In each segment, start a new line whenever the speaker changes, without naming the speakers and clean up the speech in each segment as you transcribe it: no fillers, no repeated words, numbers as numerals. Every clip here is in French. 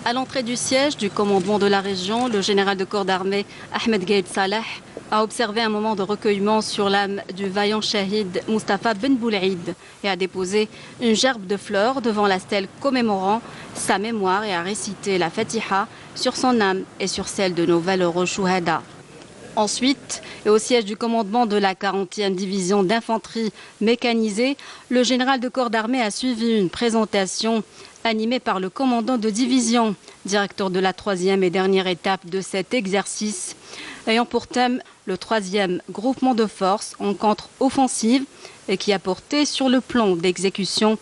À l'entrée du siège du commandement de la région, le général de corps d'armée Ahmed Gaïd Salah a observé un moment de recueillement sur l'âme du vaillant shahid Mustafa Ben Boulaïd et a déposé une gerbe de fleurs devant la stèle commémorant sa mémoire et a récité la Fatiha sur son âme et sur celle de nos valeureux chouhada. Ensuite, et au siège du commandement de la 40e division d'infanterie mécanisée, le général de corps d'armée a suivi une présentation animée par le commandant de division, directeur de la 3e et dernière étape de cet exercice, ayant pour thème le 3e groupement de forces en contre-offensive et qui a porté sur le plan d'exécution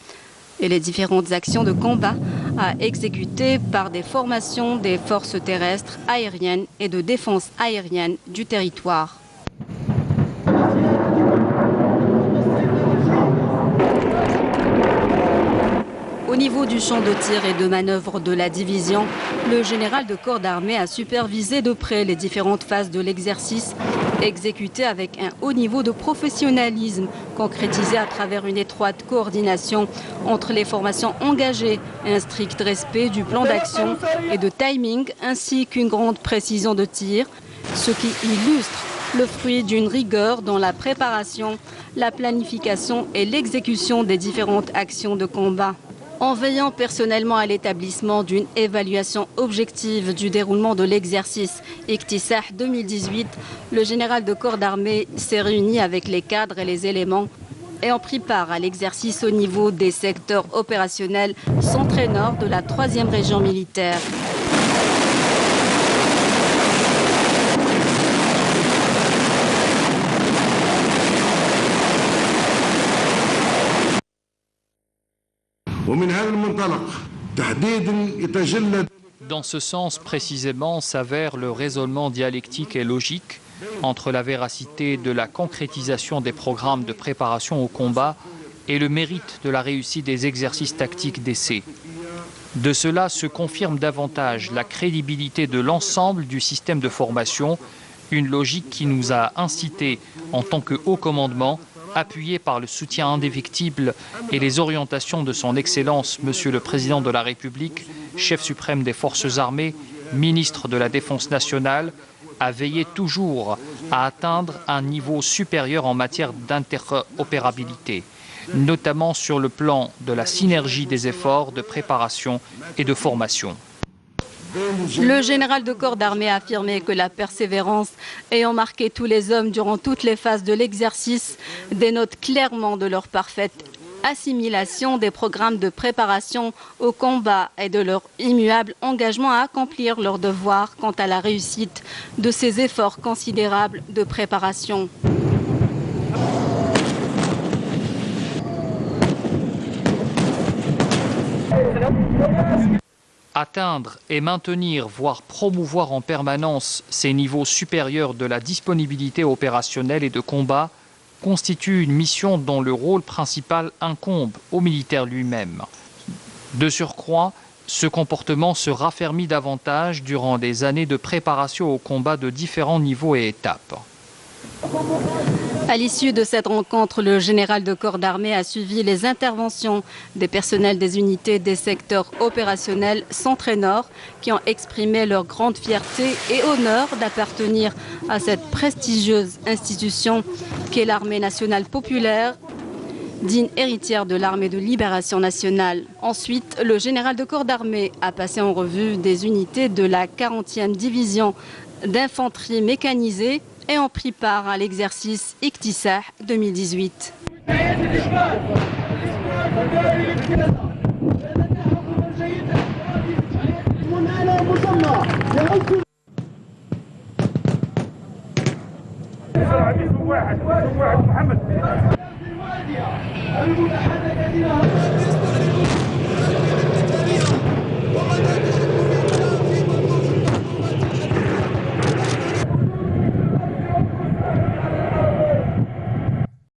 et les différentes actions de combat à exécuter par des formations des forces terrestres, aériennes et de défense aérienne du territoire. Au niveau du champ de tir et de manœuvre de la division, le général de corps d'armée a supervisé de près les différentes phases de l'exercice, exécuté avec un haut niveau de professionnalisme, concrétisé à travers une étroite coordination entre les formations engagées et un strict respect du plan d'action et de timing, ainsi qu'une grande précision de tir, ce qui illustre le fruit d'une rigueur dans la préparation, la planification et l'exécution des différentes actions de combat. En veillant personnellement à l'établissement d'une évaluation objective du déroulement de l'exercice Iqtisah 2018, le général de corps d'armée s'est réuni avec les cadres et les éléments ayant pris part à l'exercice au niveau des secteurs opérationnels centre-nord de la 3e région militaire.
Dans ce sens précisément s'avère le raisonnement dialectique et logique entre la véracité de la concrétisation des programmes de préparation au combat et le mérite de la réussite des exercices tactiques d'essai. De cela se confirme davantage la crédibilité de l'ensemble du système de formation, une logique qui nous a incités en tant que haut commandement, appuyé par le soutien indéfectible et les orientations de son Excellence, Monsieur le Président de la République, chef suprême des Forces armées, ministre de la Défense nationale, à veiller toujours à atteindre un niveau supérieur en matière d'interopérabilité, notamment sur le plan de la synergie des efforts de préparation et de formation.
Le général de corps d'armée a affirmé que la persévérance ayant marqué tous les hommes durant toutes les phases de l'exercice dénote clairement de leur parfaite assimilation des programmes de préparation au combat et de leur immuable engagement à accomplir leur devoir quant à la réussite de ces efforts considérables de préparation.
Atteindre et maintenir, voire promouvoir en permanence ces niveaux supérieurs de la disponibilité opérationnelle et de combat constitue une mission dont le rôle principal incombe au militaire lui-même. De surcroît, ce comportement se raffermit davantage durant des années de préparation au combat de différents niveaux et étapes.
À l'issue de cette rencontre, le général de corps d'armée a suivi les interventions des personnels des unités des secteurs opérationnels centre et nord qui ont exprimé leur grande fierté et honneur d'appartenir à cette prestigieuse institution qu'est l'armée nationale populaire, digne héritière de l'armée de libération nationale. Ensuite, le général de corps d'armée a passé en revue des unités de la 40e division d'infanterie mécanisée et ont pris part à l'exercice Iqtisah 2018.
واحد محمد